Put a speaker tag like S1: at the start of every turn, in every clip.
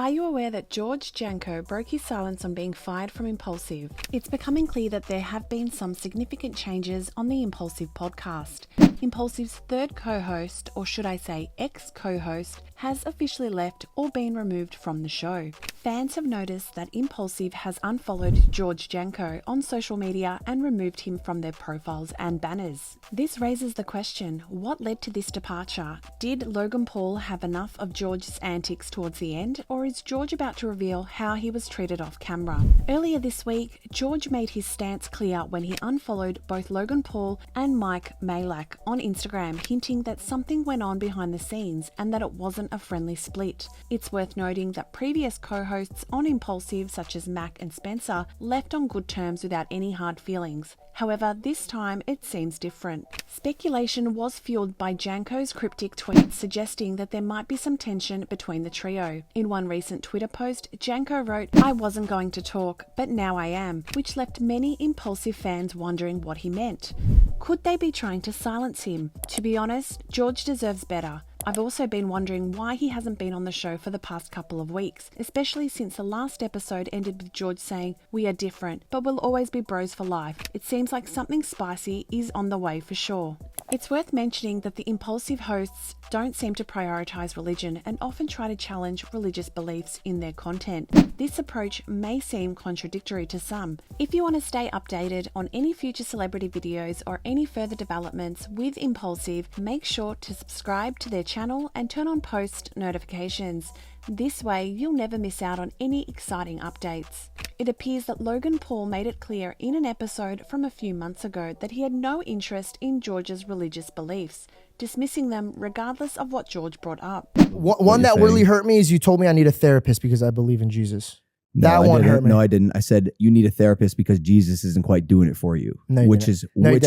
S1: Are you aware that George Janko broke his silence on being fired from Impulsive? It's becoming clear that there have been some significant changes on the Impulsive podcast. Impulsive's third co-host, or should I say ex-co-host, has officially left or been removed from the show. Fans have noticed that Impulsive has unfollowed George Janko on social media and removed him from their profiles and banners. This raises the question, what led to this departure? Did Logan Paul have enough of George's antics towards the end, or is George about to reveal how he was treated off camera? Earlier this week, George made his stance clear when he unfollowed both Logan Paul and Mike Malak on Instagram, hinting that something went on behind the scenes and that it wasn't a friendly split. It's worth noting that previous co-hosts on Impulsive, such as Mac and Spencer, left on good terms without any hard feelings. However, this time it seems different. Speculation was fueled by Janko's cryptic tweet suggesting that there might be some tension between the trio. In one recent Twitter post, Janko wrote, "I wasn't going to talk, but now I am," which left many Impulsive fans wondering what he meant. Could they be trying to silence him? To be honest, George deserves better. I've also been wondering why he hasn't been on the show for the past couple of weeks, especially since the last episode ended with George saying, "We are different, but we'll always be bros for life." It seems like something spicy is on the way for sure. It's worth mentioning that the Impulsive hosts don't seem to prioritize religion and often try to challenge religious beliefs in their content. This approach may seem contradictory to some. If you want to stay updated on any future celebrity videos or any further developments with Impulsive, make sure to subscribe to their channel and turn on post notifications. This way, you'll never miss out on any exciting updates. It appears that Logan Paul made it clear in an episode from a few months ago that he had no interest in George's religious beliefs, dismissing them regardless of what George brought up.
S2: One that really hurt me is you told me I need a therapist because I believe in Jesus. That one hurt me.
S3: No, I didn't. I said you need a therapist because Jesus isn't quite doing it for you, which is true.
S2: No, you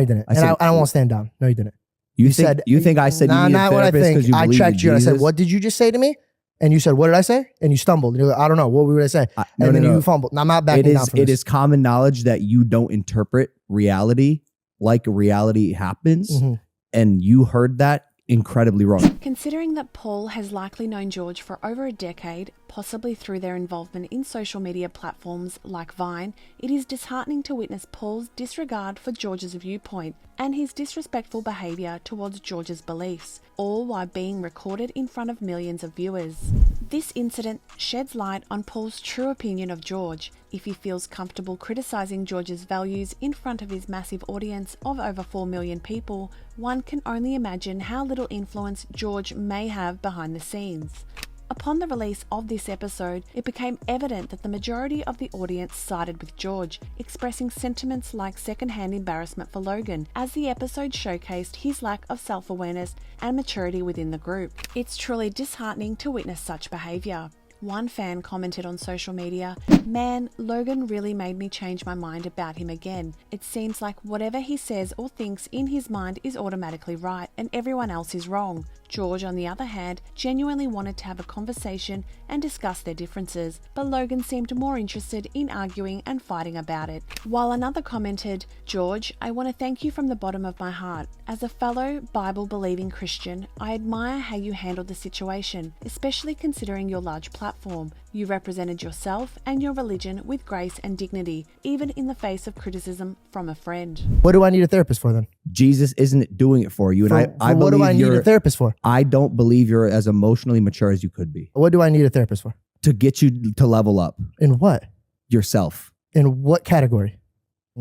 S2: didn't. I don't want to stand down. No, you didn't.
S3: You think I said you need a therapist because you believe in Jesus?
S2: I checked you and I said, "What did you just say to me?" And you said, "What did I say?" And you stumbled. And you're like, "I don't know. What would I say?" And then you fumbled. Now, I'm not backing down from this.
S3: It is common knowledge that you don't interpret reality like reality happens. Mm-hmm. And you heard that incredibly wrong.
S1: Considering that Paul has likely known George for over a decade, possibly through their involvement in social media platforms like Vine, it is disheartening to witness Paul's disregard for George's viewpoint and his disrespectful behaviour towards George's beliefs, all while being recorded in front of millions of viewers. This incident sheds light on Paul's true opinion of George. If he feels comfortable criticising George's values in front of his massive audience of over 4 million people, one can only imagine how little influence George may have behind the scenes. Upon the release of this episode, it became evident that the majority of the audience sided with George, expressing sentiments like secondhand embarrassment for Logan, as the episode showcased his lack of self-awareness and maturity within the group. It's truly disheartening to witness such behaviour. One fan commented on social media, "Man, Logan really made me change my mind about him again. It seems like whatever he says or thinks in his mind is automatically right and everyone else is wrong." George, on the other hand, genuinely wanted to have a conversation and discuss their differences, but Logan seemed more interested in arguing and fighting about it. While another commented, "George, I want to thank you from the bottom of my heart. As a fellow Bible-believing Christian, I admire how you handled the situation, especially considering your large platform. You represented yourself and your religion with grace and dignity, even in the face of criticism from a friend."
S2: What do I need a therapist for then?
S3: Jesus isn't doing it for you. And I
S2: what do I need a therapist for?
S3: I don't believe you're as emotionally mature as you could be.
S2: What do I need a therapist for?
S3: To get you to level up.
S2: In what?
S3: Yourself.
S2: In what category?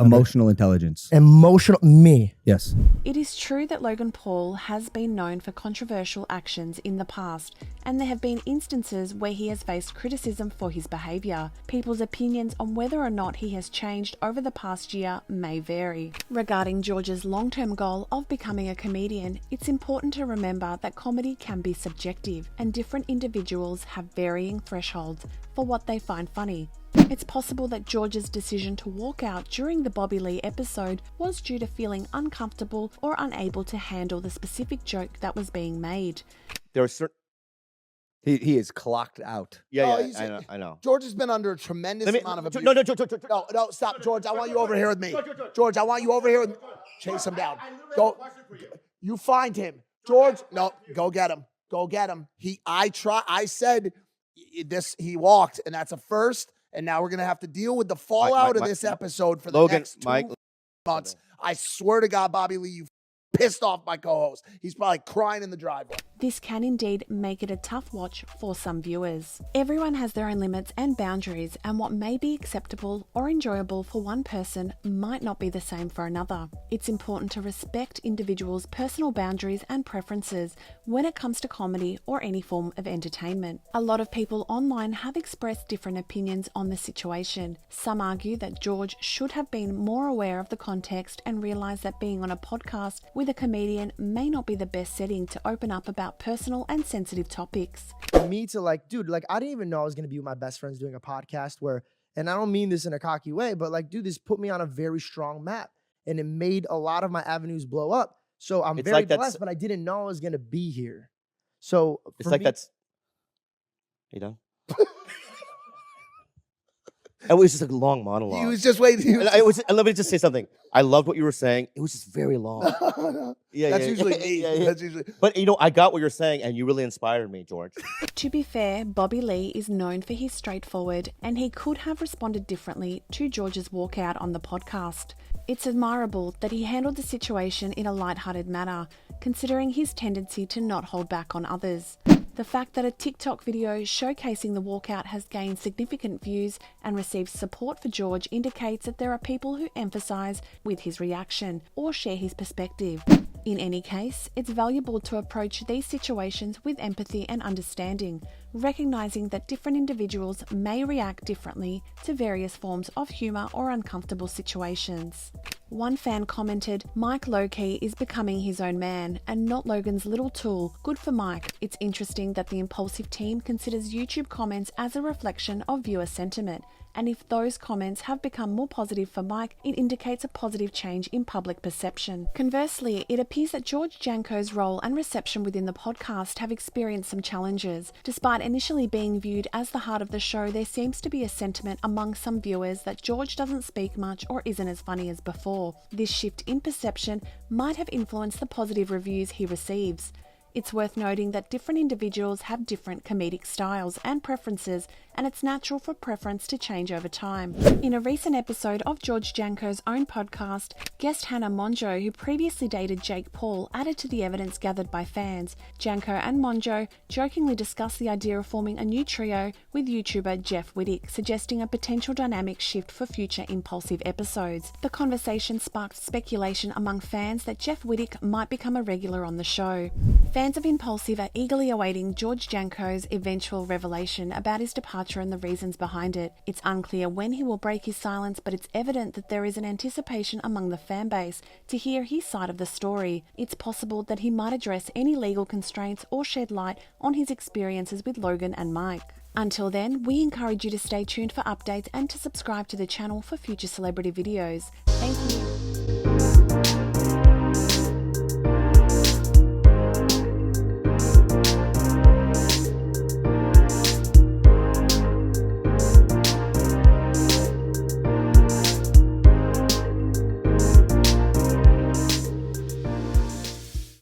S3: Emotional intelligence.
S2: Me.
S3: Yes.
S1: It is true that Logan Paul has been known for controversial actions in the past, and there have been instances where he has faced criticism for his behaviour. People's opinions on whether or not he has changed over the past year may vary. Regarding George's long-term goal of becoming a comedian, it's important to remember that comedy can be subjective, and different individuals have varying thresholds for what they find funny. It's possible that George's decision to walk out during the Bobby Lee episode was due to feeling uncomfortable or unable to handle the specific joke that was being made.
S4: There are certain... He is clocked out.
S5: Yeah,
S4: I know.
S5: George has been under a tremendous amount of abuse. No, stop, George. I want you over here with me. George, I want you over here with me. Chase him down. Go. You find him. George, no, go get him. Go get him. I said, he walked, and that's a first. And now we're gonna have to deal with the fallout of this episode for the next 2 months. I swear to God, Bobby Lee, you pissed off my co-host. He's probably crying in the driveway.
S1: This can indeed make it a tough watch for some viewers. Everyone has their own limits and boundaries, and what may be acceptable or enjoyable for one person might not be the same for another. It's important to respect individuals' personal boundaries and preferences when it comes to comedy or any form of entertainment. A lot of people online have expressed different opinions on the situation. Some argue that George should have been more aware of the context and realised that being on a podcast with a comedian may not be the best setting to open up about personal and sensitive topics.
S2: For me to like, dude, like I didn't even know I was going to be with my best friends doing a podcast where, and I don't mean this in a cocky way, but like, dude, this put me on a very strong map and it made a lot of my avenues blow up. So I'm very blessed, but I didn't know I was going to be here. So
S6: it's like that's, you know? It was just a long monologue.
S5: He was just waiting.
S6: And let me just say something. I loved what you were saying. It was just very long.
S5: That's usually me. That's usually.
S6: But you know, I got what you're saying, and you really inspired me, George.
S1: To be fair, Bobby Lee is known for his straightforward, and he could have responded differently to George's walkout on the podcast. It's admirable that he handled the situation in a lighthearted manner, considering his tendency to not hold back on others. The fact that a TikTok video showcasing the walkout has gained significant views and received support for George indicates that there are people who empathise with his reaction or share his perspective. In any case, it's valuable to approach these situations with empathy and understanding, recognising that different individuals may react differently to various forms of humour or uncomfortable situations. One fan commented, "Mike low-key is becoming his own man and not Logan's little tool. Good for Mike. It's interesting that the Impulsive team considers YouTube comments as a reflection of viewer sentiment. And if those comments have become more positive for Mike, it indicates a positive change in public perception." Conversely, it appears that George Janko's role and reception within the podcast have experienced some challenges. Despite initially being viewed as the heart of the show, there seems to be a sentiment among some viewers that George doesn't speak much or isn't as funny as before. This shift in perception might have influenced the positive reviews he receives. It's worth noting that different individuals have different comedic styles and preferences, and it's natural for preference to change over time. In a recent episode of George Janko's own podcast, guest Hannah Monjo, who previously dated Jake Paul, added to the evidence gathered by fans. Janko and Monjo jokingly discussed the idea of forming a new trio with YouTuber Jeff Wittick, suggesting a potential dynamic shift for future Impulsive episodes. The conversation sparked speculation among fans that Jeff Wittick might become a regular on the show. Fans of Impulsive are eagerly awaiting George Janko's eventual revelation about his departure and the reasons behind it. It's unclear when he will break his silence, but it's evident that there is an anticipation among the fan base to hear his side of the story. It's possible that he might address any legal constraints or shed light on his experiences with Logan and Mike. Until then, we encourage you to stay tuned for updates and to subscribe to the channel for future celebrity videos. Thank you.